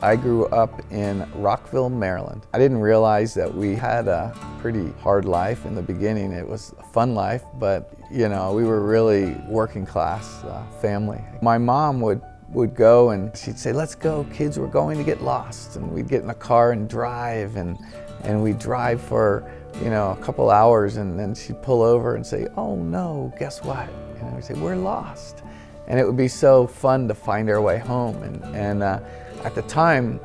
I grew up in Rockville, Maryland. I didn't realize that we had a pretty hard life in the beginning. It was a fun life, but we were really working class family. My mom would go and she'd say, "Let's go, kids, we're going to get lost." And we'd get in a car and drive, and we'd drive for a couple hours, and then she'd pull over and say, "Oh no, guess what?" And we'd say, "We're lost." And it would be so fun to find our way home. And at the time,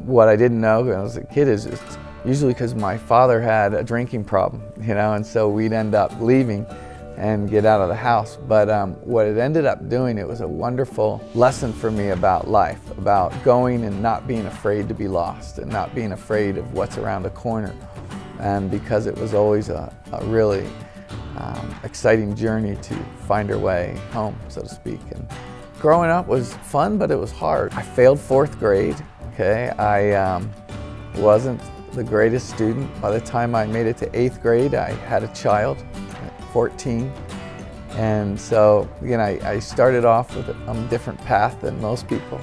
what I didn't know when I was a kid is it's usually because my father had a drinking problem, and so we'd end up leaving and get out of the house. But what it ended up doing, it was a wonderful lesson for me about life, about going and not being afraid to be lost and not being afraid of what's around the corner. And because it was always a really exciting journey to find our way home, so to speak. And growing up was fun, but it was hard. I failed 4th grade, okay? I wasn't the greatest student. By the time I made it to 8th grade, I had a child at 14. And so, again, I started off with a different path than most people.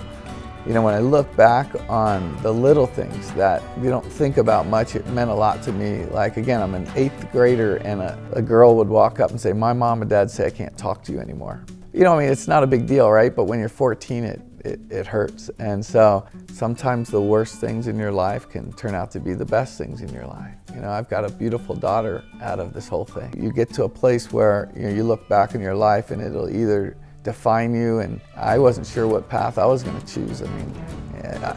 When I look back on the little things that you don't think about much, it meant a lot to me. Like, again, I'm an 8th grader, and a girl would walk up and say, "My mom and dad say I can't talk to you anymore." It's not a big deal, right? But when you're 14, it hurts. And so sometimes the worst things in your life can turn out to be the best things in your life. I've got a beautiful daughter out of this whole thing. You get to a place where you look back in your life and it'll either define you, and I wasn't sure what path I was going to choose.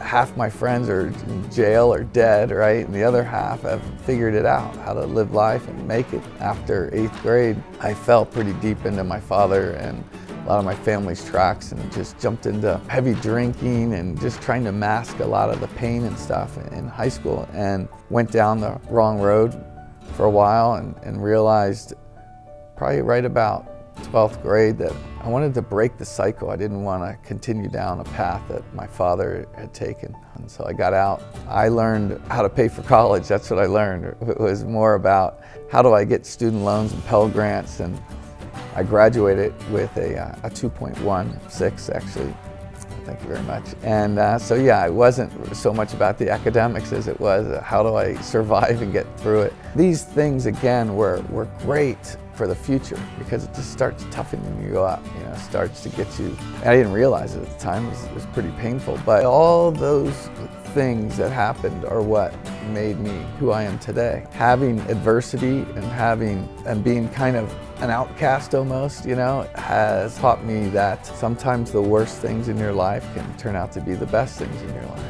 Half my friends are in jail or dead, right? And the other half have figured it out, how to live life and make it. After 8th grade, I fell pretty deep into my father and a lot of my family's tracks, and just jumped into heavy drinking and just trying to mask a lot of the pain and stuff in high school, and went down the wrong road for a while and realized probably right about 12th grade that I wanted to break the cycle. I didn't want to continue down a path that my father had taken. And so I got out. I learned how to pay for college. That's what I learned. It was more about how do I get student loans and Pell Grants, and I graduated with a 2.16 actually. Thank you very much. And so yeah, it wasn't so much about the academics as it was how do I survive and get through it. These things again were great for the future because it just starts toughening you up, starts to get you. And I didn't realize it at the time, it was pretty painful, but all those things that happened are what made me who I am today. Having adversity and being kind of an outcast almost, has taught me that sometimes the worst things in your life can turn out to be the best things in your life.